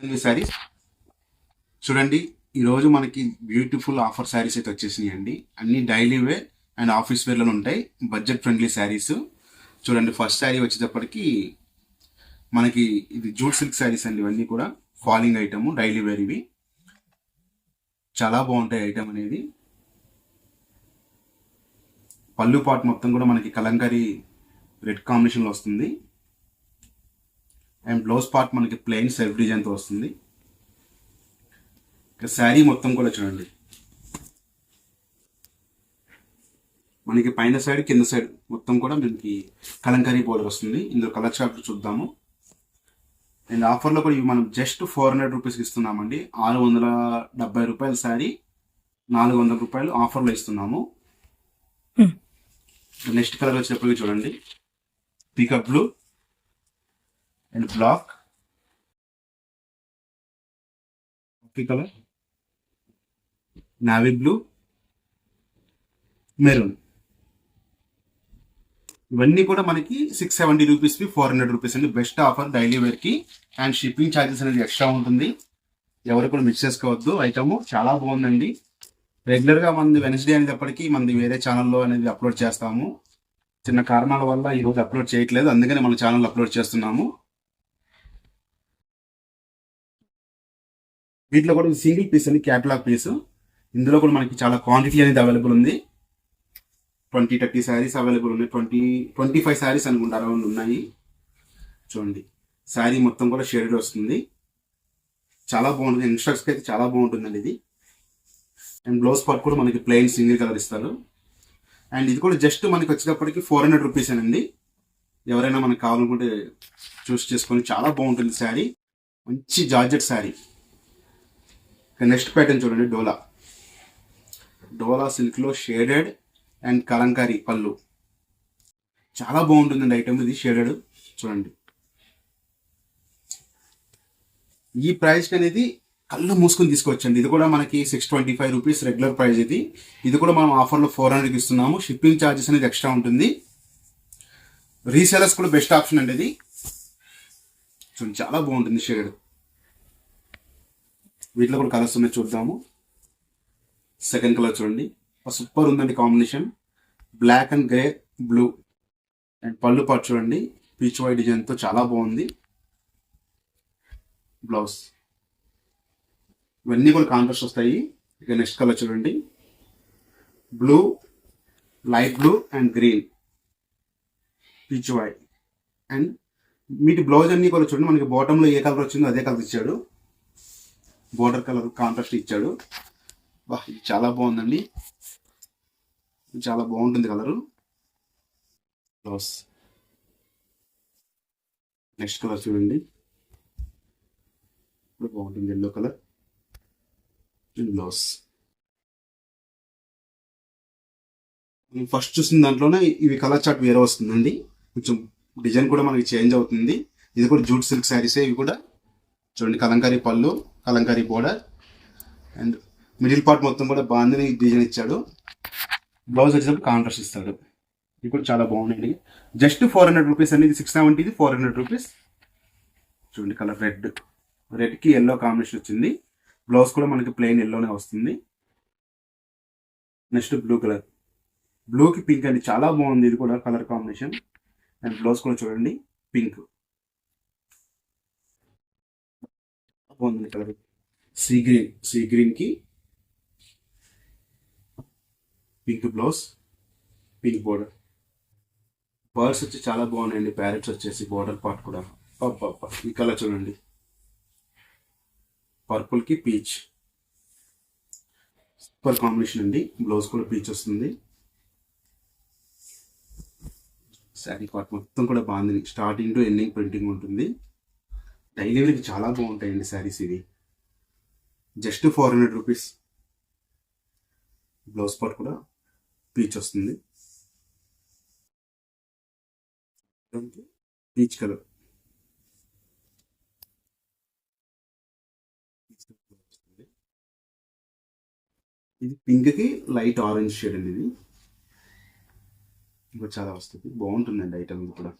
శారీస్ చూడండి. ఈరోజు మనకి బ్యూటిఫుల్ ఆఫర్ శారీస్ అయితే వచ్చేసినాయి అండి. అన్ని డైలీ వేర్ అండ్ ఆఫీస్ వేర్లో ఉంటాయి. Budget friendly saris. చూడండి, ఫస్ట్ శారీ వచ్చేటప్పటికి మనకి ఇది జూట్ సిల్క్ శారీస్ అండి. ఇవన్నీ కూడా ఫాలింగ్ ఐటమ్, డైలీ వేర్. ఇవి చాలా బాగుంటాయి ఐటమ్ అనేది. పళ్ళు పాట్ మొత్తం కూడా మనకి కలంకారీ రెడ్ కాంబినేషన్లో వస్తుంది. అండ్ బ్లౌజ్ పార్ట్ మనకి ప్లెయిన్ సెల్ఫ్ డిజైన్తో వస్తుంది. ఇక శారీ మొత్తం కూడా చూడండి, మనకి పైన సైడ్ కింద సైడ్ మొత్తం కూడా మనకి కలంకారీ బోర్డర్ వస్తుంది. ఇందులో కలర్ చార్ట్ చూద్దాము. అండ్ ఆఫర్లో కూడా ఇవి మనం జస్ట్ 400 రూపీస్కి ఇస్తున్నామండి. 670 రూపాయల శారీ 400 రూపాయలు ఆఫర్లో ఇస్తున్నాము. నెక్స్ట్ కలర్ వచ్చినప్పటికీ చూడండి, peacock blue and black colour, navy blue, maroon. ఇవన్నీ కూడా మనకి 670 రూపీస్కి 400 రూపీస్ అండి. బెస్ట్ ఆఫర్ డైలీ వేర్కి. అండ్ షిప్పింగ్ ఛార్జెస్ అనేది ఎక్స్ట్రా ఉంటుంది. ఎవరు కూడా మిక్స్ చేసుకోవద్దు. ఐటమ్ చాలా బాగుందండి. రెగ్యులర్గా మనది వెన్స్డే అనేటప్పటికీ మనది వేరే ఛానల్లో అనేది అప్లోడ్ చేస్తాము. చిన్న కారణాల వల్ల ఈరోజు అప్లోడ్ చేయట్లేదు, అందుకని మన ఛానల్ అప్లోడ్ చేస్తున్నాము. వీటిలో కూడా సింగిల్ పీస్ అండి, క్యాటలాగ్ పీస్. ఇందులో కూడా మనకి చాలా క్వాంటిటీ అనేది అవైలబుల్ ఉంది. 20-30 శారీస్ అవైలబుల్ ఉన్నాయి. 20-25 శారీస్ అనుకుంటారు అరౌండ్ ఉన్నాయి. చూడండి, శారీ మొత్తం కూడా షేడెడ్ వస్తుంది. చాలా బాగుంటుంది. ఇన్స్ట్రక్ట్స్కి అయితే చాలా బాగుంటుందండి ఇది. అండ్ బ్లౌజ్ పార్ట్ కూడా మనకి ప్లెయిన్ సింగిల్ కలర్ ఇస్తారు. అండ్ ఇది కూడా జస్ట్ మనకి వచ్చేటప్పటికి 400 రూపీస్ అండి. ఎవరైనా మనకు కావాలనుకుంటే చూస్ చేసుకొని, చాలా బాగుంటుంది శారీ. మంచి జార్జెట్ శారీ. నెక్స్ట్ ప్యాటర్న్ చూడండి, డోలా సిల్క్లో షేడెడ్ అండ్ కలంకారీ పళ్ళు. చాలా బాగుంటుందండి ఐటమ్ ఇది. షేడెడ్ చూడండి. ఈ ప్రైస్కి అనేది కళ్ళు మూసుకొని తీసుకోవచ్చండి. ఇది కూడా మనకి 625 రూపీస్ రెగ్యులర్ ప్రైస్. ఇది కూడా మనం ఆఫర్లో 400కి ఇస్తున్నాము. షిప్పింగ్ ఛార్జెస్ అనేది ఎక్స్ట్రా ఉంటుంది. రీసేలర్స్ కూడా బెస్ట్ ఆప్షన్ అండి ఇది. చూడండి, చాలా బాగుంటుంది షేడెడ్. వీటిలో కూడా కలర్స్ ఉన్నాయి, చూద్దాము. సెకండ్ కలర్ చూడండి, సూపర్ ఉందండి combination. Black and grey blue. And పళ్ళు పాటు చూడండి, పీచ్ వైట్ డిజైన్తో చాలా బాగుంది. బ్లౌజ్ ఇవన్నీ కూడా కాంట్రాస్ట్ వస్తాయి. ఇక నెక్స్ట్ కలర్ చూడండి, blue, light blue and green, peach white. And వీటి బ్లౌజ్ అన్ని కూడా చూడండి, మనకి బాటంలో ఏ కలర్ వచ్చిందో అదే కలర్ ఇచ్చాడు. బోర్డర్ కలర్ కాంట్రాస్ట్ ఇచ్చాడు. బా, ఇది చాలా బాగుందండి. చాలా బాగుంటుంది కలరు. బ్లౌజ్ నెక్స్ట్ కలర్ చూడండి, ఇప్పుడు బాగుంటుంది ఎల్లో కలర్. బ్లౌజ్ ఫస్ట్ చూసిన దాంట్లోనే ఇవి కలర్ చార్ట్ వేరే వస్తుందండి. కొంచెం డిజైన్ కూడా మనకి చేంజ్ అవుతుంది. ఇది కూడా జూట్ సిల్క్ శారీసే. ఇవి కూడా చూడండి, కలంకారీ పళ్ళు, Kalamkari border. And middle part మొత్తం కూడా బాందిని డిజైన్ ఇచ్చాడు. బ్లౌజ్ వచ్చేటప్పుడు కాంట్రాస్ట్ ఇస్తాడు. ఇది కూడా చాలా బాగుందండి. జస్ట్ 400 రూపీస్ అండి. ఇది 670, ఇది 400 రూపీస్. చూడండి, కలర్ రెడ్కి ఎల్లో కాంబినేషన్ వచ్చింది. బ్లౌజ్ కూడా మనకి ప్లెయిన్ ఎల్లోనే వస్తుంది. నెక్స్ట్ బ్లూ కలర్, బ్లూకి పింక్ అండి, చాలా బాగుంది ఇది కూడా కలర్ కాంబినేషన్. అండ్ బ్లౌజ్ కూడా చూడండి, పింక్ బాగుంది కలర్. సీ గ్రీన్కి pink blouse, pink border. Birds వచ్చి చాలా బాగున్నాయండి. ప్యారెట్స్ వచ్చేసి బోర్డర్ పార్ట్ కూడా ఈ కలర్ చూడండి, పర్పుల్కి పీచ్, సూపర్ కాంబినేషన్ అండి. బ్లౌజ్ కూడా పీచ్ వస్తుంది. శారీ పార్ట్ మొత్తం కూడా బాగుంది. స్టార్టింగ్ టు ఎండింగ్ ప్రింటింగ్ ఉంటుంది. డైలీ వేర్కి చాలా బాగుంటాయండి శారీస్ ఇవి. Just 400 rupees. బ్లౌజ్ పార్ట్ కూడా పీచ్ వస్తుంది, పీచ్ కలర్. ఇది పింక్కి లైట్ ఆరెంజ్ షేడ్ అండి. ఇది ఇంకా చాలా వస్తుంది, బాగుంటుందండి ఐటమ్. ఇది కూడా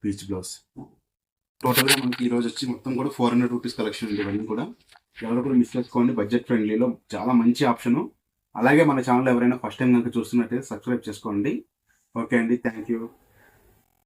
పీచ్ బ్లౌజ్. టోటల్గా మనకి ఈ రోజు వచ్చి మొత్తం కూడా 400 రూపీస్ కలెక్షన్ ఉంది. ఇవన్నీ కూడా ఎవరు కూడా మిస్ చేసుకోండి, బడ్జెట్ ఫ్రెండ్లీలో చాలా మంచి ఆప్షను. అలాగే మన ఛానల్ ఎవరైనా ఫస్ట్ టైం కనుక చూస్తున్నట్టయితే సబ్స్క్రైబ్ చేసుకోండి. ఓకే అండి, థ్యాంక్ యూ.